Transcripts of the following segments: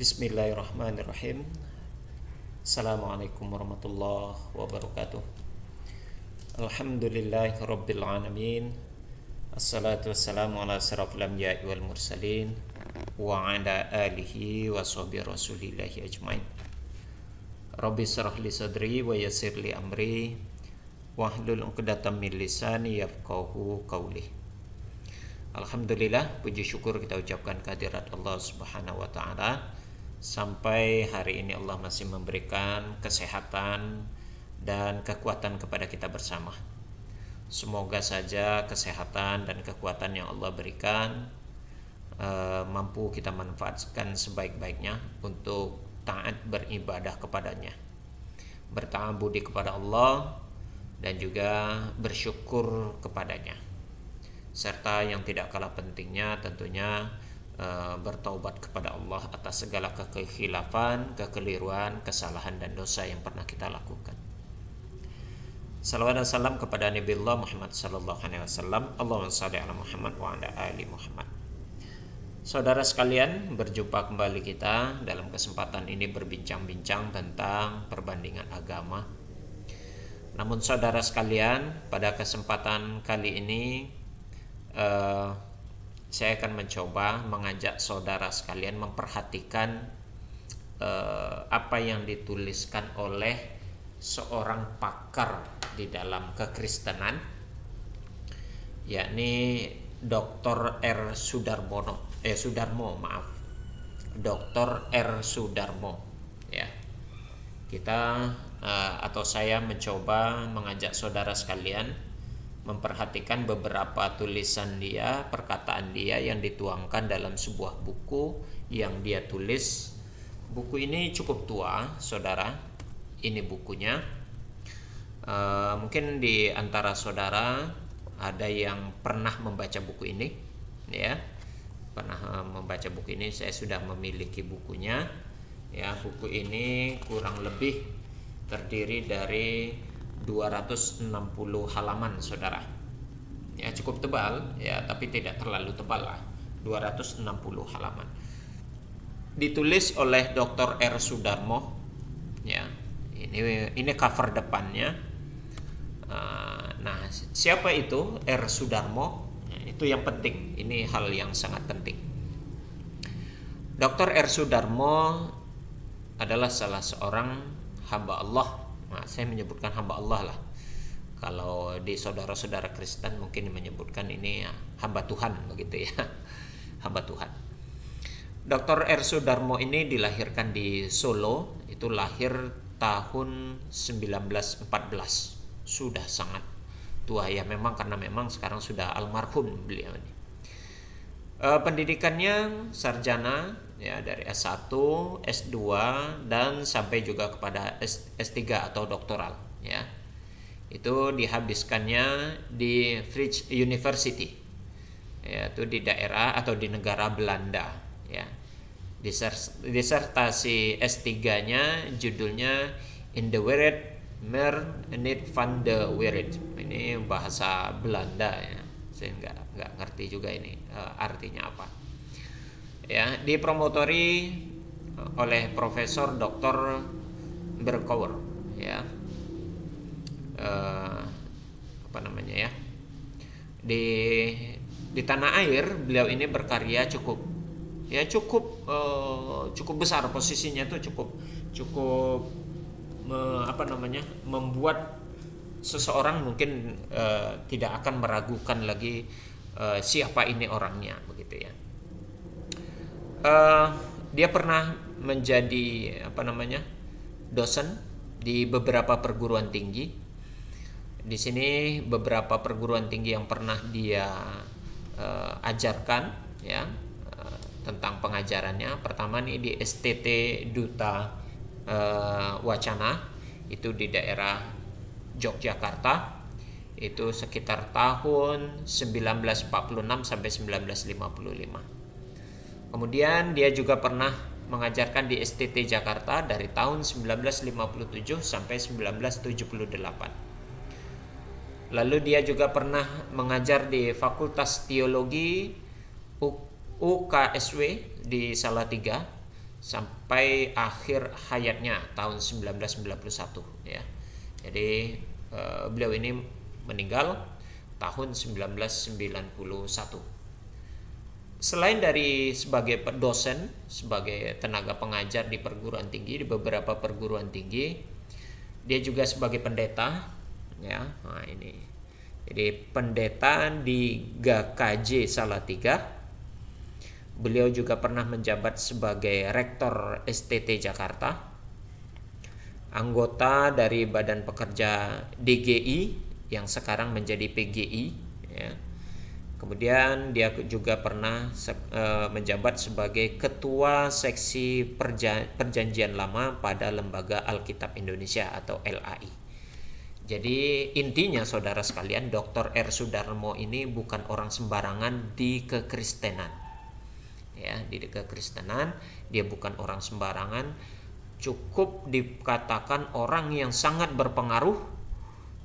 Bismillahirrahmanirrahim. Assalamualaikum warahmatullahi wabarakatuh. Alhamdulillahirabbil alamin. Assalatu wassalamu ala asyrafil anbiya'i wal mursalin wa ala alihi wa sahbihi rasulillahi ajmain. Rabbi shrah li sadri wa yassir li amri wahlul 'uqdatam min lisani yafqahu qawli. Alhamdulillah, puji syukur kita ucapkan kehadirat Allah Subhanahu wa taala. Sampai hari ini Allah masih memberikan kesehatan dan kekuatan kepada kita bersama. Semoga saja kesehatan dan kekuatan yang Allah berikan mampu kita manfaatkan sebaik-baiknya untuk taat beribadah kepadanya, berta'abudi kepada Allah, dan juga bersyukur kepadanya. Serta yang tidak kalah pentingnya tentunya bertaubat kepada Allah atas segala kekhilafan, kekeliruan, kesalahan dan dosa yang pernah kita lakukan. Salawat dan salam kepada Nabi Allah Muhammad sallallahu alaihi wasallam. Allahumma shalli ala Muhammad wa ala ali Muhammad. Saudara sekalian, berjumpa kembali kita dalam kesempatan ini berbincang-bincang tentang perbandingan agama. Namun saudara sekalian, pada kesempatan kali ini saya akan mencoba mengajak saudara sekalian memperhatikan apa yang dituliskan oleh seorang pakar di dalam kekristenan, yakni Dr. R. Sudarmo, Dr. R. Sudarmo. Ya, kita atau saya mencoba mengajak saudara sekalian memperhatikan beberapa tulisan dia, perkataan dia yang dituangkan dalam sebuah buku yang dia tulis. Buku ini cukup tua, saudara. Ini bukunya. Mungkin di antara saudara ada yang pernah membaca buku ini, ya. Pernah membaca buku ini. Saya sudah memiliki bukunya. Ya, buku ini kurang lebih terdiri dari 260 halaman, saudara. Ya, cukup tebal, ya, tapi tidak terlalu tebal lah. 260 halaman. Ditulis oleh Dr. R. Sudarmo. Ya, ini cover depannya. Nah, siapa itu R. Sudarmo? Ya, itu yang penting. Ini hal yang sangat penting. Dr. R. Sudarmo adalah salah seorang hamba Allah. Nah, saya menyebutkan hamba Allah lah. Kalau di saudara-saudara Kristen mungkin menyebutkan ini ya, hamba Tuhan, begitu ya. Hamba Tuhan. Dr. R. Sudarmo ini dilahirkan di Solo. Itu lahir tahun 1914. Sudah sangat tua ya, memang karena memang sekarang sudah almarhum beliau ini. Pendidikannya sarjana, ya, dari S1, S2 dan sampai juga kepada S3 atau doktoral, ya. Itu dihabiskannya di Vrije University, yaitu di daerah atau di negara Belanda, ya. Disertasi S3-nya judulnya In the Wereld Meer Niet van de Wereld. Ini bahasa Belanda, ya. Saya nggak ngerti juga ini artinya apa. Ya, dipromotori oleh Profesor Dr. Berkouwer, ya. Apa namanya ya? Di tanah air beliau ini berkarya cukup besar, posisinya tuh cukup membuat seseorang mungkin tidak akan meragukan lagi siapa ini orangnya, begitu ya. Dia pernah menjadi dosen di beberapa perguruan tinggi. Di sini beberapa perguruan tinggi yang pernah dia ajarkan, ya, tentang pengajarannya. Pertama nih di STT Duta Wacana, itu di daerah Yogyakarta, itu sekitar tahun 1946 sampai 1955. Kemudian dia juga pernah mengajarkan di STT Jakarta dari tahun 1957 sampai 1978. Lalu dia juga pernah mengajar di Fakultas Teologi UKSW di Salatiga sampai akhir hayatnya tahun 1991 ya. Jadi beliau ini meninggal tahun 1991. Selain dari sebagai dosen, sebagai tenaga pengajar di perguruan tinggi, di beberapa perguruan tinggi, dia juga sebagai pendeta ya. Nah, ini. Jadi pendeta di GKJ Salatiga. Beliau juga pernah menjabat sebagai rektor STT Jakarta, anggota dari Badan Pekerja DGI yang sekarang menjadi PGI ya. Kemudian dia juga pernah menjabat sebagai ketua seksi perjanjian lama pada Lembaga Alkitab Indonesia atau LAI. Jadi intinya saudara sekalian, Dr. R. Sudarmo ini bukan orang sembarangan di kekristenan. Ya, di kekristenan dia bukan orang sembarangan, cukup dikatakan orang yang sangat berpengaruh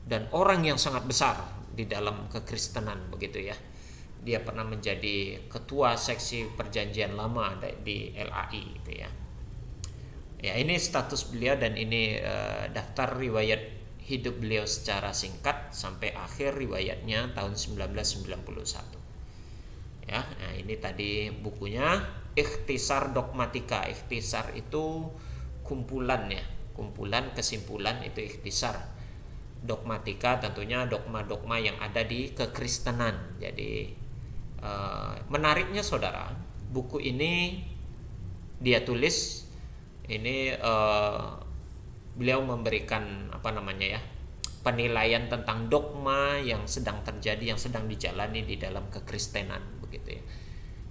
dan orang yang sangat besar di dalam kekristenan begitu ya. Dia pernah menjadi ketua seksi perjanjian lama di LAI gitu ya. Ya, ini status beliau dan ini daftar riwayat hidup beliau secara singkat sampai akhir riwayatnya tahun 1991. Ya, nah ini tadi bukunya Ikhtisar Dogmatika. Ikhtisar itu kumpulan ya, kumpulan kesimpulan itu ikhtisar. Dogmatika tentunya dogma-dogma yang ada di kekristenan. Jadi menariknya saudara, buku ini dia tulis ini beliau memberikan penilaian tentang dogma yang sedang terjadi, yang sedang dijalani di dalam kekristenan begitu ya.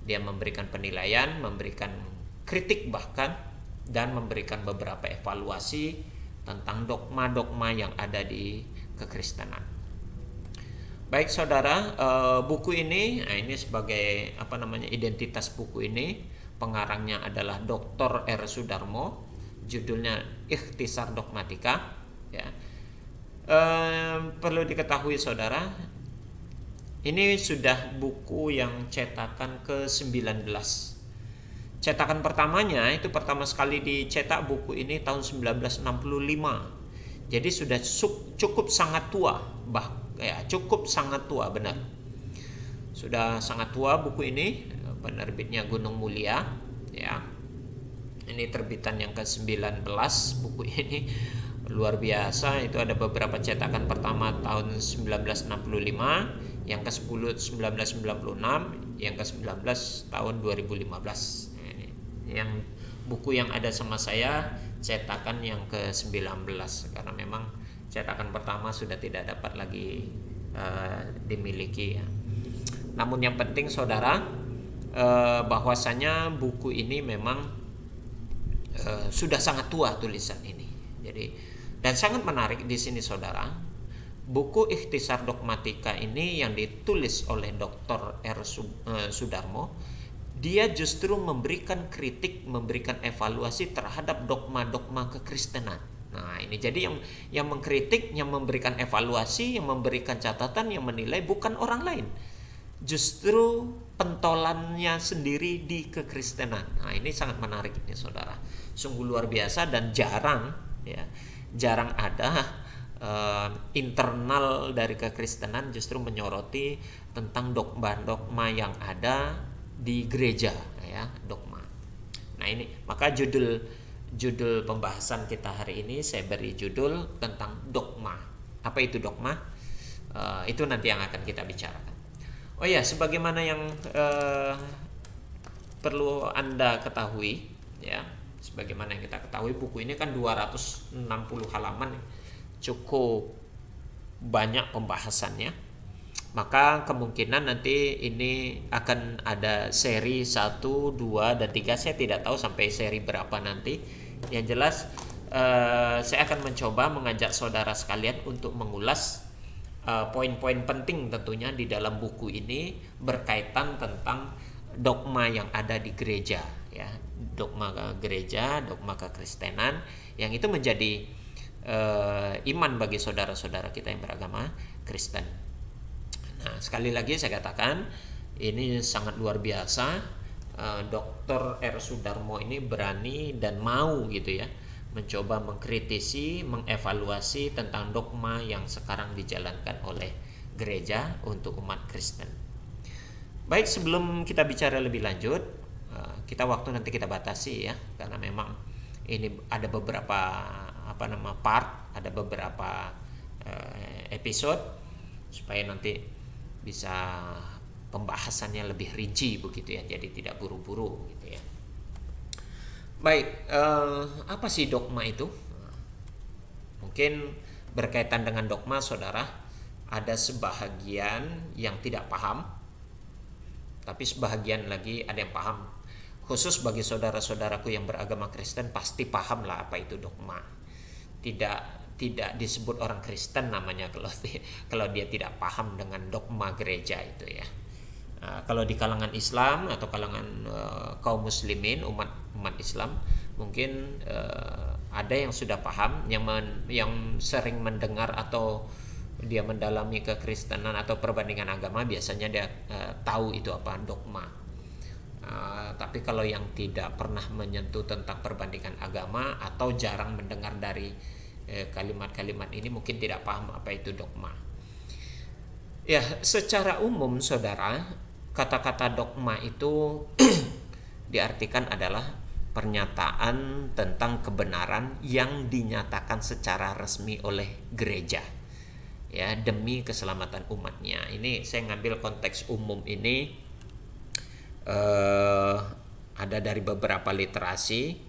Dia memberikan penilaian, memberikan kritik bahkan, dan memberikan beberapa evaluasi tentang dogma-dogma yang ada di kekristenan. Baik saudara, buku ini, ini sebagai identitas buku ini, pengarangnya adalah Dr. R. Sudarmo, judulnya Ikhtisar Dogmatika ya. Perlu diketahui saudara, ini sudah buku yang cetakan ke-19. Cetakan pertamanya itu pertama sekali dicetak buku ini tahun 1965. Jadi sudah cukup sangat tua, cukup sangat tua benar. Sudah sangat tua buku ini, penerbitnya Gunung Mulia ya. Ini terbitan yang ke-19 buku ini. Luar biasa, itu ada beberapa cetakan pertama tahun 1965, yang ke-10 1996, yang ke-19 tahun 2015. Yang buku yang ada sama saya cetakan yang ke-19 karena memang cetakan pertama sudah tidak dapat lagi dimiliki ya. Namun yang penting saudara, bahwasanya buku ini memang sudah sangat tua tulisan ini. Jadi dan sangat menarik di sini saudara, buku Ikhtisar Dogmatika ini yang ditulis oleh Dr. R. Sudarmo, dia justru memberikan kritik, memberikan evaluasi terhadap dogma-dogma kekristenan. Nah ini jadi yang mengkritik, yang memberikan evaluasi, yang memberikan catatan, yang menilai bukan orang lain, justru pentolannya sendiri di kekristenan. Nah ini sangat menarik ini saudara, sungguh luar biasa dan jarang ya. Jarang ada internal dari kekristenan justru menyoroti tentang dogma-dogma yang ada di gereja ya, dogma. Nah ini maka judul pembahasan kita hari ini saya beri judul tentang dogma. Apa itu dogma? Itu nanti yang akan kita bicarakan. Oh ya, sebagaimana yang perlu Anda ketahui ya. Sebagaimana yang kita ketahui, buku ini kan 260 halaman, cukup banyak pembahasannya. Maka kemungkinan nanti ini akan ada seri 1, 2, dan 3. Saya tidak tahu sampai seri berapa nanti. Yang jelas saya akan mencoba mengajak saudara sekalian untuk mengulas poin-poin penting tentunya di dalam buku ini berkaitan tentang dogma yang ada di gereja ya. Dogma gereja, dogma kekristenan yang itu menjadi iman bagi saudara-saudara kita yang beragama Kristen. Nah, sekali lagi saya katakan ini sangat luar biasa Dr. R. Sudarmo ini berani dan mau gitu ya mencoba mengkritisi, mengevaluasi tentang dogma yang sekarang dijalankan oleh gereja untuk umat Kristen. Baik, sebelum kita bicara lebih lanjut, kita waktu nanti kita batasi ya, karena memang ini ada beberapa part, ada beberapa episode, supaya nanti bisa pembahasannya lebih rinci begitu ya, jadi tidak buru-buru gitu ya. Baik, apa sih dogma itu? Mungkin berkaitan dengan dogma, saudara, ada sebahagian yang tidak paham, tapi sebahagian lagi ada yang paham. Khusus bagi saudara-saudaraku yang beragama Kristen pasti paham lah apa itu dogma. Tidak disebut orang Kristen namanya kalau dia tidak paham dengan dogma gereja itu ya. Kalau di kalangan Islam atau kalangan kaum muslimin, umat Islam, mungkin ada yang sudah paham, yang sering mendengar atau dia mendalami kekristenan atau perbandingan agama, biasanya dia tahu itu apa dogma. Tapi kalau yang tidak pernah menyentuh tentang perbandingan agama atau jarang mendengar dari kalimat-kalimat ini, mungkin tidak paham apa itu dogma. Ya, secara umum saudara, kata-kata dogma itu diartikan adalah pernyataan tentang kebenaran yang dinyatakan secara resmi oleh gereja ya, demi keselamatan umatnya. Ini saya ngambil konteks umum ini ada dari beberapa literasi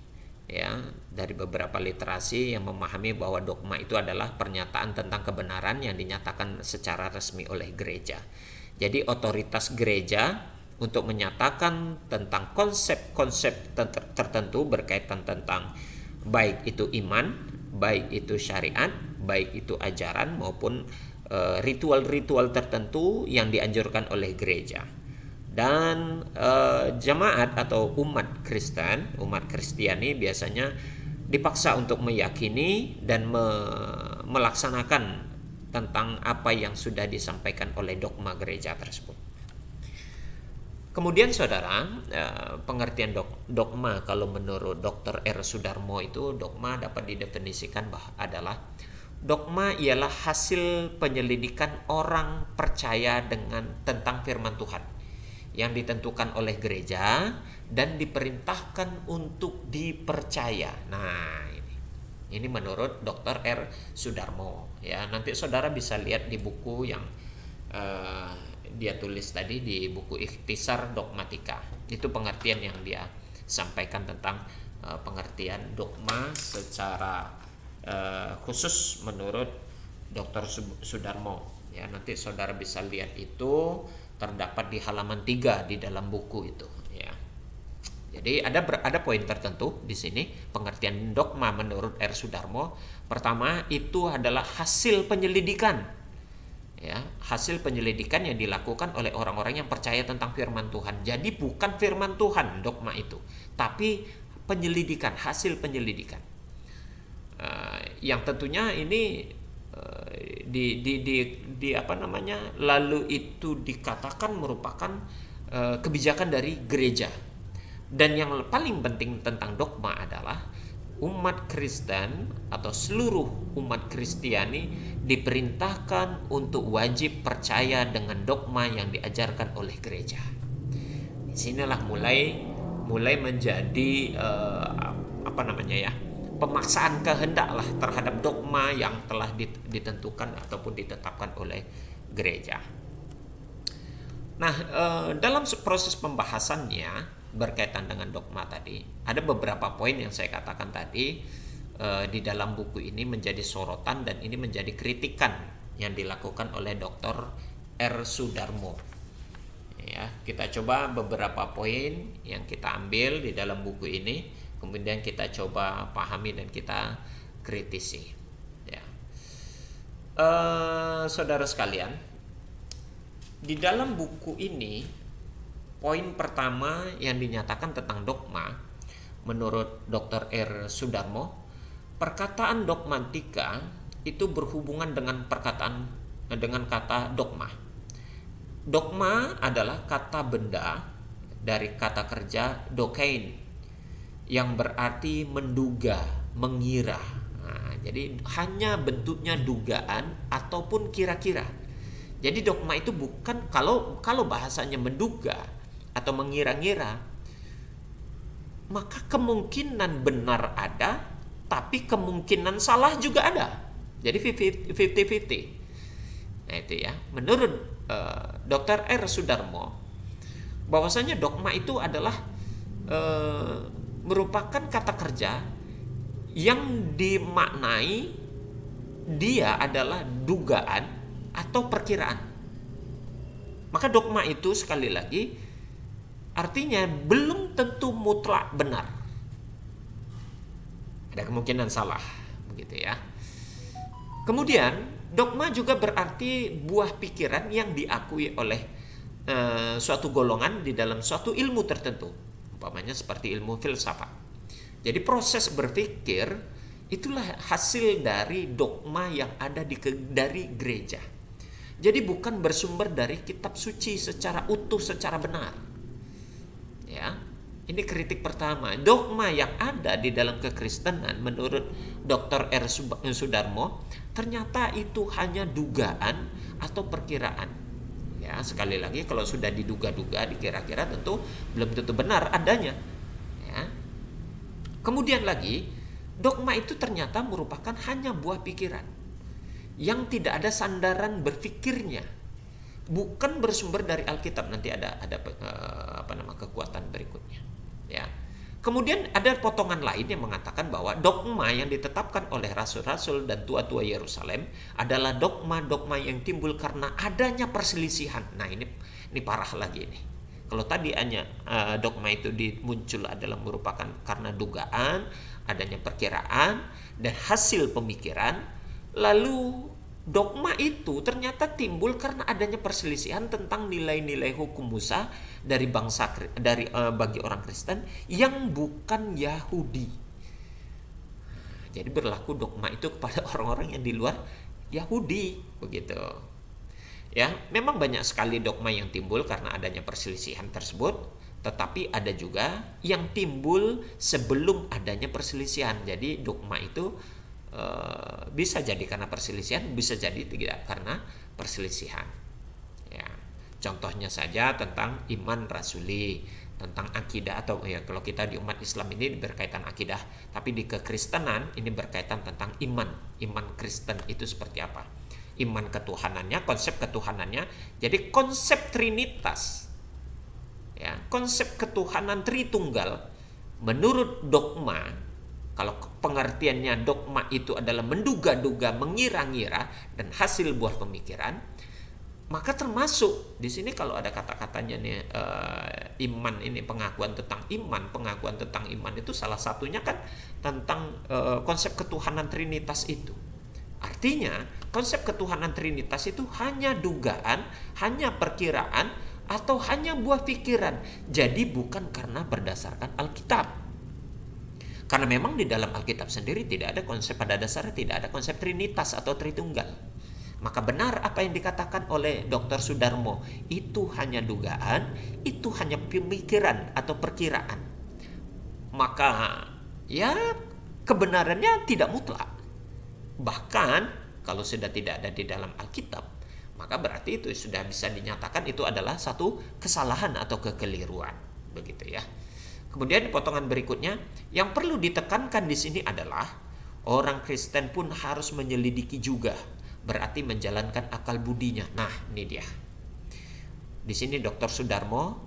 ya, dari beberapa literasi yang memahami bahwa dogma itu adalah pernyataan tentang kebenaran yang dinyatakan secara resmi oleh gereja. Jadi otoritas gereja untuk menyatakan tentang konsep-konsep tertentu berkaitan tentang baik itu iman, baik itu syariat, baik itu ajaran maupun ritual-ritual tertentu yang dianjurkan oleh gereja. Dan jemaat atau umat Kristen, umat Kristiani biasanya dipaksa untuk meyakini dan melaksanakan tentang apa yang sudah disampaikan oleh dogma gereja tersebut. Kemudian saudara, pengertian dogma kalau menurut Dr. R. Sudarmo itu, dogma dapat didefinisikan adalah dogma ialah hasil penyelidikan orang percaya tentang firman Tuhan yang ditentukan oleh gereja dan diperintahkan untuk dipercaya. Nah, ini menurut Dr. R. Sudarmo ya. Nanti saudara bisa lihat di buku yang dia tulis tadi, di buku Ikhtisar Dogmatika. Itu pengertian yang dia sampaikan tentang pengertian dogma secara khusus menurut Dr. Sudarmo ya. Nanti saudara bisa lihat itu terdapat di halaman 3 di dalam buku itu ya. Jadi ada poin tertentu di sini pengertian dogma menurut R. Sudarmo. Pertama, itu adalah hasil penyelidikan. Ya, hasil penyelidikan yang dilakukan oleh orang-orang yang percaya tentang firman Tuhan. Jadi bukan firman Tuhan dogma itu, tapi penyelidikan, hasil penyelidikan. Yang tentunya ini lalu itu dikatakan merupakan kebijakan dari gereja. Dan yang paling penting tentang dogma adalah umat Kristen atau seluruh umat Kristiani diperintahkan untuk wajib percaya dengan dogma yang diajarkan oleh gereja. Disinilah mulai menjadi pemaksaan kehendak lah terhadap dogma yang telah ditentukan ataupun ditetapkan oleh gereja. Nah, dalam proses pembahasannya berkaitan dengan dogma tadi, ada beberapa poin yang saya katakan tadi di dalam buku ini menjadi sorotan dan ini menjadi kritikan yang dilakukan oleh Dr. R. Sudarmo. Ya, kita coba beberapa poin yang kita ambil di dalam buku ini, kemudian kita coba pahami dan kita kritisi. Ya. Saudara sekalian, di dalam buku ini poin pertama yang dinyatakan tentang dogma menurut Dr. R. Sudarmo, perkataan dogmatika itu berhubungan dengan kata dogma. Dogma adalah kata benda dari kata kerja dokein, yang berarti menduga, mengira. Nah, jadi hanya bentuknya dugaan ataupun kira-kira. Jadi dogma itu bukan, kalau bahasanya menduga atau mengira-ngira, maka kemungkinan benar ada, tapi kemungkinan salah juga ada. Jadi 50-50. Nah itu ya, menurut Dr. R. Sudarmo, bahwasanya dogma itu adalah merupakan kata kerja yang dimaknai dia adalah dugaan atau perkiraan. Maka dogma itu sekali lagi artinya belum tentu mutlak benar. Ada kemungkinan salah, begitu ya. Kemudian dogma juga berarti buah pikiran yang diakui oleh suatu golongan di dalam suatu ilmu tertentu, umpamanya seperti ilmu filsafat. Jadi proses berpikir itulah hasil dari dogma yang ada dari gereja. Jadi bukan bersumber dari kitab suci secara utuh, secara benar. Ya, ini kritik pertama. Dogma yang ada di dalam kekristenan menurut Dr. R. Sudarmo ternyata itu hanya dugaan atau perkiraan. Ya, sekali lagi kalau sudah diduga-duga, dikira-kira, tentu belum tentu benar adanya. Ya. Kemudian lagi, dogma itu ternyata merupakan hanya buah pikiran yang tidak ada sandaran berpikirnya, bukan bersumber dari Alkitab. Nanti ada kekuatan berikutnya. Ya. Kemudian ada potongan lain yang mengatakan bahwa dogma yang ditetapkan oleh rasul-rasul dan tua-tua Yerusalem adalah dogma-dogma yang timbul karena adanya perselisihan. Nah ini parah lagi ini. Kalau tadi hanya dogma itu muncul adalah merupakan karena dugaan, adanya perkiraan dan hasil pemikiran, lalu dogma itu ternyata timbul karena adanya perselisihan tentang nilai-nilai hukum Musa bagi orang Kristen yang bukan Yahudi. Jadi berlaku dogma itu kepada orang-orang yang di luar Yahudi, begitu. Ya, memang banyak sekali dogma yang timbul karena adanya perselisihan tersebut, tetapi ada juga yang timbul sebelum adanya perselisihan. Jadi dogma itu bisa jadi karena perselisihan, bisa jadi tidak karena perselisihan. Ya, contohnya saja tentang iman rasuli, tentang akidah, atau ya kalau kita di umat Islam ini berkaitan akidah, tapi di kekristenan ini berkaitan tentang iman Kristen itu seperti apa, iman ketuhanannya, konsep ketuhanannya. Jadi konsep Trinitas, ya, konsep ketuhanan Tritunggal menurut dogma. Kalau pengertiannya dogma itu adalah menduga-duga, mengira-ngira dan hasil buah pemikiran, maka termasuk di sini kalau ada kata-katanya nih iman ini, pengakuan tentang iman itu salah satunya kan tentang konsep ketuhanan Trinitas itu. Artinya konsep ketuhanan Trinitas itu hanya dugaan, hanya perkiraan, atau hanya buah pikiran. Jadi bukan karena berdasarkan Alkitab. Karena memang di dalam Alkitab sendiri tidak ada konsep, pada dasarnya tidak ada konsep Trinitas atau Tritunggal. Maka benar apa yang dikatakan oleh Dr. Sudarmo, itu hanya dugaan, itu hanya pemikiran atau perkiraan. Maka ya kebenarannya tidak mutlak. Bahkan kalau sudah tidak ada di dalam Alkitab, maka berarti itu sudah bisa dinyatakan itu adalah satu kesalahan atau kekeliruan, begitu ya. Kemudian potongan berikutnya yang perlu ditekankan di sini adalah orang Kristen pun harus menyelidiki juga, berarti menjalankan akal budinya. Nah, ini dia. Di sini Dr. Sudarmo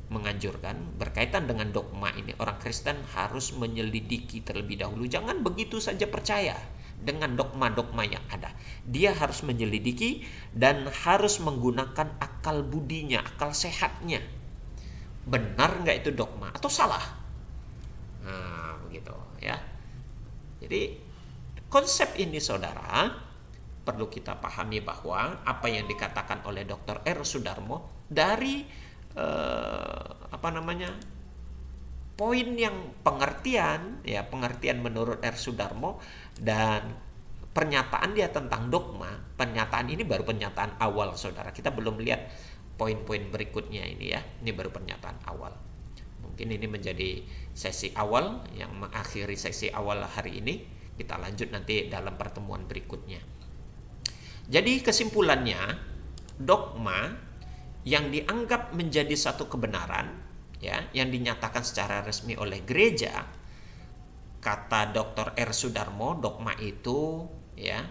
menganjurkan berkaitan dengan dogma ini, orang Kristen harus menyelidiki terlebih dahulu. Jangan begitu saja percaya dengan dogma-dogma yang ada. Dia harus menyelidiki dan harus menggunakan akal budinya, akal sehatnya. Benar nggak itu dogma atau salah? Nah, begitu ya. Jadi konsep ini saudara perlu kita pahami bahwa apa yang dikatakan oleh Dr. R. Sudarmo dari poin yang pengertian menurut R. Sudarmo dan pernyataan dia tentang dogma. Pernyataan ini baru pernyataan awal saudara. Kita belum lihat poin-poin berikutnya ini ya. Ini baru pernyataan awal. Mungkin ini menjadi sesi awal yang mengakhiri sesi awal hari ini. Kita lanjut nanti dalam pertemuan berikutnya. Jadi kesimpulannya, dogma yang dianggap menjadi satu kebenaran ya, yang dinyatakan secara resmi oleh gereja, kata Dr. R. Sudarmo, dogma itu ya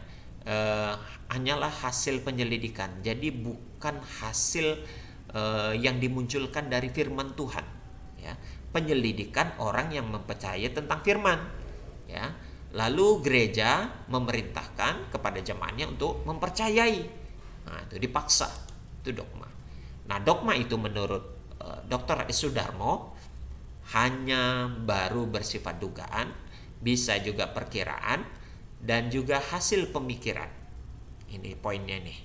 hanyalah hasil penyelidikan. Jadi bukan hasil yang dimunculkan dari firman Tuhan ya. Penyelidikan orang yang mempercayai tentang firman ya. Lalu gereja memerintahkan kepada jemaatnya untuk mempercayai. Nah, itu dipaksa. Itu dogma. Nah, dogma itu menurut Dr. S. Sudarmo hanya baru bersifat dugaan, bisa juga perkiraan, dan juga hasil pemikiran. Ini poinnya nih.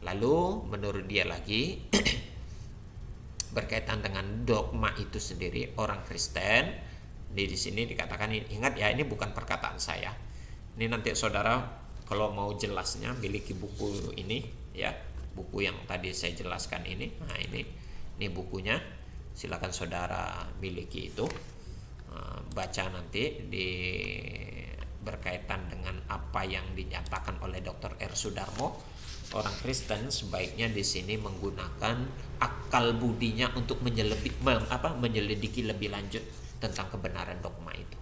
Lalu menurut dia lagi berkaitan dengan dogma itu sendiri, orang Kristen di sini dikatakan, ingat ya, ini bukan perkataan saya. Ini nanti saudara kalau mau jelasnya miliki buku ini ya, buku yang tadi saya jelaskan ini. Nah, ini bukunya. Silakan saudara miliki itu. Baca nanti di berkaitan dengan apa yang dinyatakan oleh Dr. R. Sudarmo. Orang Kristen sebaiknya di sini menggunakan akal budinya untuk menyelidiki lebih lanjut tentang kebenaran dogma itu.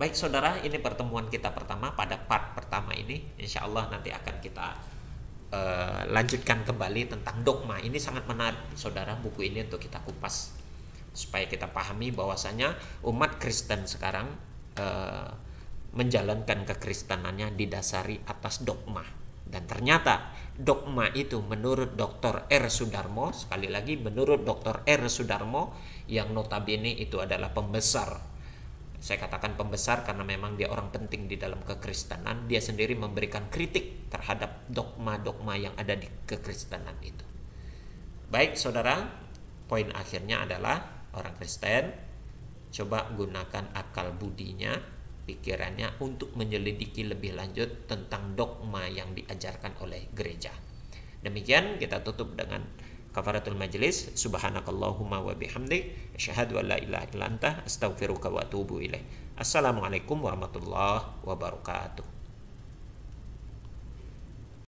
Baik saudara, ini pertemuan kita pertama pada part pertama ini. Insya Allah nanti akan kita lanjutkan kembali tentang dogma. Ini sangat menarik saudara, buku ini untuk kita kupas supaya kita pahami bahwasanya umat Kristen sekarang menjalankan kekristenannya didasari atas dogma. Dan ternyata dogma itu menurut Dr. R. Sudarmo, sekali lagi menurut Dr. R. Sudarmo yang notabene itu adalah pembesar. Saya katakan pembesar karena memang dia orang penting di dalam kekristenan. Dia sendiri memberikan kritik terhadap dogma-dogma yang ada di kekristenan itu. Baik saudara, poin akhirnya adalah orang Kristen coba gunakan akal budinya, pikirannya untuk menyelidiki lebih lanjut tentang dogma yang diajarkan oleh gereja. Demikian kita tutup dengan kafaratul majlis. Subhanakallahumma wa bihamdik, asyhadu an la ilaha illa anta, astaghfiruka wa atubu ilaik. Assalamualaikum warahmatullahi wabarakatuh.